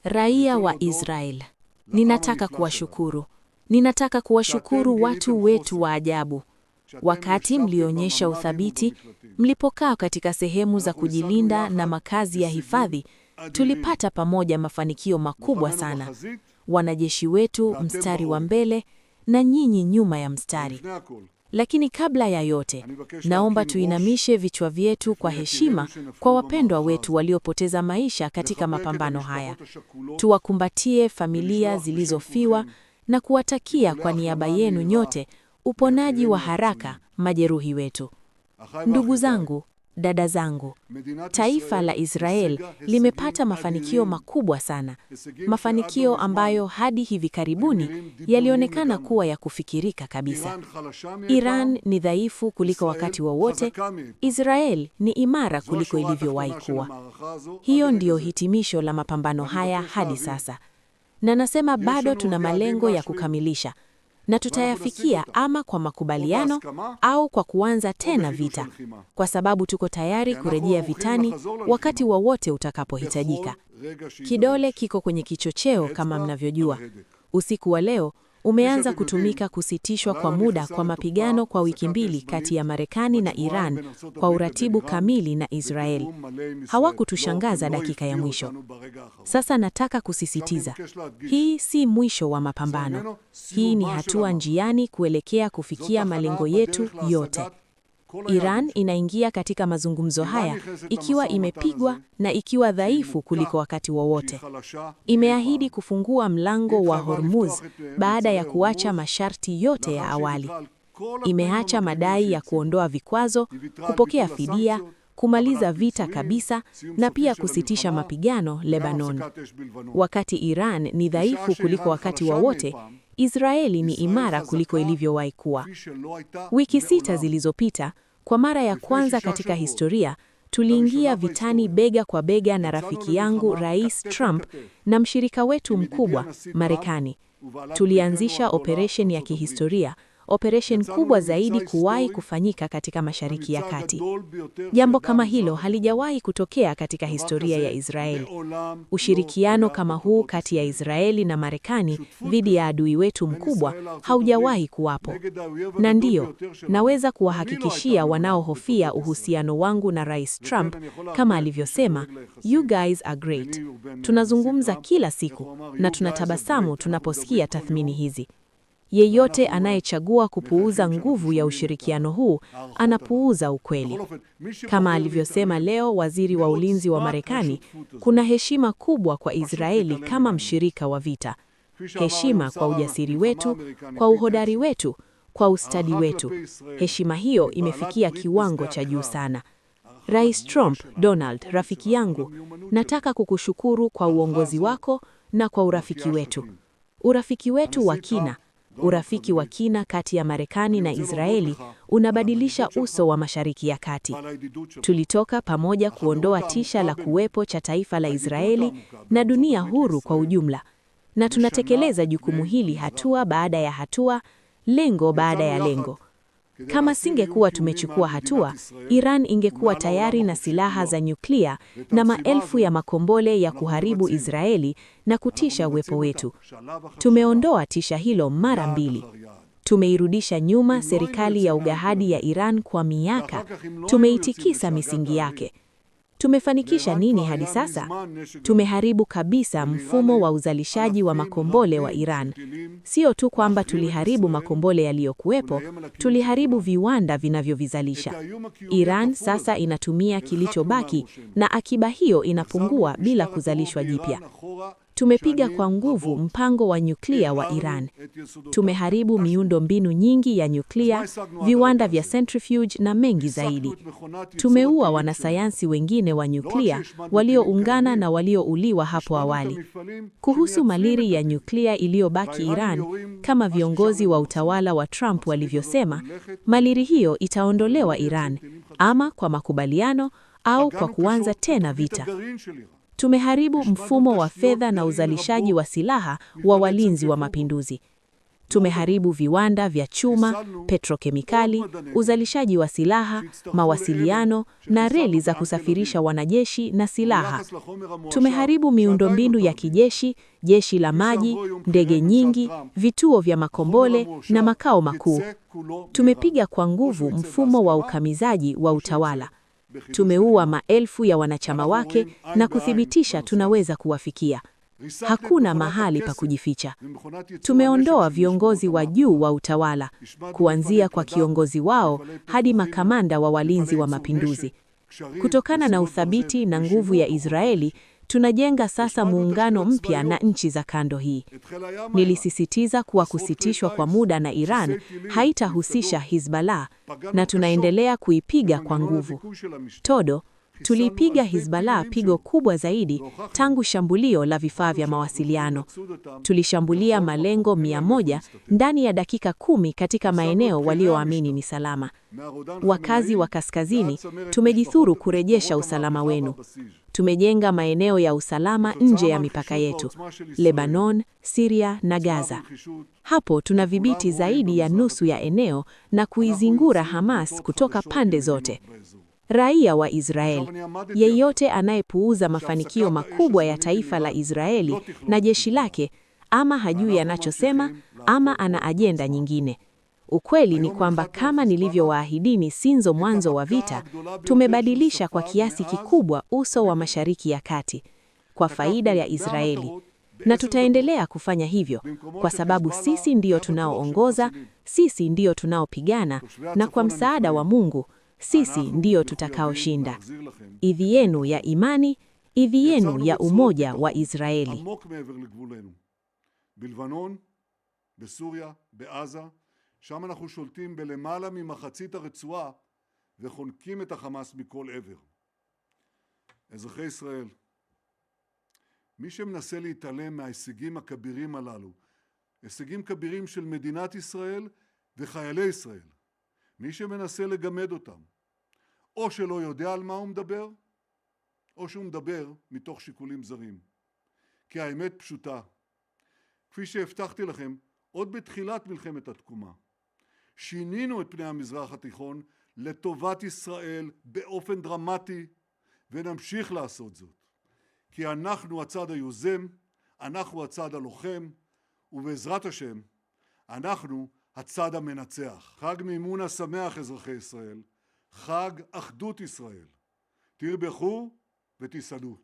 Raia wa Israel, ninataka kuwashukuru. Ninataka kuwashukuru watu wetu wa ajabu. Wakati mlionyesha uthabiti, mlipokaa katika sehemu za kujilinda na makazi ya hifadhi, tulipata pamoja mafanikio makubwa sana. Wanajeshi wetu mstari wa mbele na nyinyi nyuma ya mstari. Lakini kabla ya yote, naomba tuinamishe vichwa vyetu kwa heshima kwa wapendwa wetu waliopoteza maisha katika mapambano haya. Tuwakumbatie familia zilizofiwa na kuwatakia kwa niaba yenu nyote uponaji wa haraka majeruhi wetu. Ndugu zangu, dada zangu, taifa la Israel limepata mafanikio makubwa sana. Mafanikio ambayo hadi hivi karibuni yalionekana kuwa ya kufikirika kabisa. Iran ni dhaifu kuliko wakati wowote, Israel ni imara kuliko ilivyowahi kuwa. Hiyo ndiyo hitimisho la mapambano haya hadi sasa. Na nasema bado tuna malengo ya kukamilisha. Na tutayafikia ama kwa makubaliano au kwa kuanza tena vita, kwa sababu tuko tayari kurejea vitani wakati wowote utakapohitajika. Kidole kiko kwenye kichocheo kama mnavyojua. Usiku wa leo umeanza kutumika kusitishwa kwa muda kwa mapigano kwa wiki 2 kati ya Marekani na Iran kwa uratibu kamili na Israel. Hawakutushangaza dakika ya mwisho. Sasa nataka kusisitiza, hii si mwisho wa mapambano. Hii ni hatua njiani kuelekea kufikia malengo yetu yote. Iran inaingia katika mazungumzo haya ikiwa imepigwa na ikiwa dhaifu kuliko wakati wowote. Imeahidi kufungua mlango wa Hormuz baada ya kuacha masharti yote ya awali. Imeacha madai ya kuondoa vikwazo, kupokea fidia, kumaliza vita kabisa na pia kusitisha mapigano Lebanon. Wakati Iran ni dhaifu kuliko wakati wowote, Israeli ni imara kuliko ilivyowahi kuwa. Wiki 6 zilizopita, kwa mara ya kwanza katika historia, tuliingia vitani bega kwa bega na rafiki yangu Rais Trump na mshirika wetu mkubwa, Marekani. Tulianzisha operation ya kihistoria, operation kubwa zaidi kuwahi kufanyika katika Mashariki ya Kati. Jambo kama hilo halijawahi kutokea katika historia ya Israeli. Ushirikiano kama huu kati ya Israeli na Marekani dhidi ya adui wetu mkubwa haujawahi kuwapo. Na ndiyo, naweza kuwahakikishia wanaohofia uhusiano wangu na Rais Trump kama alivyosema, "You guys are great." Tunazungumza kila siku na tunatabasamu tunaposikia tathmini hizi. Yeyote anayechagua kupuuza nguvu ya ushirikiano huu, anapuuza ukweli. Kama alivyosema leo waziri wa ulinzi wa Marekani, kuna heshima kubwa kwa Israeli kama mshirika wa vita. Heshima kwa ujasiri wetu, kwa uhodari wetu, kwa ustadi wetu. Heshima hiyo imefikia kiwango cha juu sana. Rais Trump, Donald, rafiki yangu, nataka kukushukuru kwa uongozi wako na kwa urafiki wetu. Urafiki wetu wa kina. Urafiki wa kina kati ya Marekani na Israeli unabadilisha uso wa Mashariki ya Kati. Tulitoka pamoja kuondoa tisha la kuwepo cha taifa la Israeli na dunia huru kwa ujumla. Na tunatekeleza jukumu hili hatua baada ya hatua, lengo baada ya lengo. Kama singekuwa tumechukua hatua, Iran ingekuwa tayari na silaha za nyuklia na maelfu ya makombole ya kuharibu Israeli na kutisha uwepo wetu. Tumeondoa tisha hilo mara 2. Tumeirudisha nyuma serikali ya ugahadi ya Iran kwa miaka. Tumeitikisa misingi yake. Tumefanikisha nini hadi sasa? Tumeharibu kabisa mfumo wa uzalishaji wa makombole wa Iran. Sio tu kwamba tuliharibu makombole yaliyokuwepo, tuliharibu viwanda vinavyovizalisha. Iran sasa inatumia kilichobaki na akiba hiyo inapungua bila kuzalishwa jipya. Tumepiga kwa nguvu mpango wa nyuklia wa Iran. Tumeharibu miundo mbinu nyingi ya nyuklia, viwanda vya centrifuge na mengi zaidi. Tumeua wanasayansi wengine wa nyuklia walioungana na waliouliwa hapo awali. Kuhusu maliri ya nyuklia iliyobaki Iran, kama viongozi wa utawala wa Trump walivyosema, maliri hiyo itaondolewa Iran, ama kwa makubaliano au kwa kuanza tena vita. Tumeharibu mfumo wa fedha na uzalishaji wa silaha wa walinzi wa mapinduzi. Tumeharibu viwanda vya chuma, petrokemikali, uzalishaji wa silaha, mawasiliano na reli za kusafirisha wanajeshi na silaha. Tumeharibu miundombinu ya kijeshi, jeshi la maji, ndege nyingi, vituo vya makombole na makao makuu. Tumepiga kwa nguvu mfumo wa ukamizaji wa utawala. Tumeua maelfu ya wanachama wake na kuthibitisha tunaweza kuwafikia. Hakuna mahali pa kujificha. Tumeondoa viongozi wa juu wa utawala, kuanzia kwa kiongozi wao hadi makamanda wa walinzi wa mapinduzi. Kutokana na uthabiti na nguvu ya Israeli, tunajenga sasa muungano mpya na nchi za kando hii. Nilisisitiza kuwa kusitishwa kwa muda na Iran haitahusisha Hezbollah, na tunaendelea kuipiga kwa nguvu. Todo, tuliipiga Hezbollah pigo kubwa zaidi tangu shambulio la vifaa vya mawasiliano. Tulishambulia malengo 100 ndani ya dakika 10 katika maeneo walioamini ni salama. Wakazi wa kaskazini, tumejithuru kurejesha usalama wenu. Tumejenga maeneo ya usalama nje ya mipaka yetu, Lebanon, Syria na Gaza. Hapo tunadhibiti zaidi ya nusu ya eneo na kuizingura Hamas kutoka pande zote. Raia wa Israel, yeyote anayepuuza mafanikio makubwa ya taifa la Israeli na jeshi lake, ama hajui anachosema ama ana ajenda nyingine. Ukweli ni kwamba kama nilivyowaahidini sinzo mwanzo wa vita, tumebadilisha kwa kiasi kikubwa uso wa Mashariki ya Kati kwa faida ya Israeli. Na tutaendelea kufanya hivyo kwa sababu sisi ndio tunaoongoza, sisi ndio tunaopigana, na kwa msaada wa Mungu sisi ndio tutakaoshinda. Idhi yenu ya imani, idhi yenu ya umoja wa Israeli. בלבנון, בסוריה, בעזה, שם אנחנו שולטים בלמעלה ממחצית הרצועה וחונקים את החמאס מכל עבר. אזרחי ישראל, מי שמנסה להתעלם מההישגים הכבירים הללו, הישגים כבירים של מדינת ישראל וחיילי ישראל, מי שמנסה לגמד אותם, או שלא יודע על מה הוא מדבר, או שהוא מדבר מתוך שיקולים זרים. כי האמת פשוטה. כפי שהבטחתי לכם, עוד בתחילת מלחמת התקומה, שינינו את פני המזרח התיכון לטובת ישראל באופן דרמטי, ונמשיך לעשות זאת. כי אנחנו הצד היוזם, אנחנו הצד הלוחם, ובעזרת השם, אנחנו הצד המנצח. חג מימונה שמח, אזרחי ישראל. חג אחדות ישראל. תרבחו ותסעדו.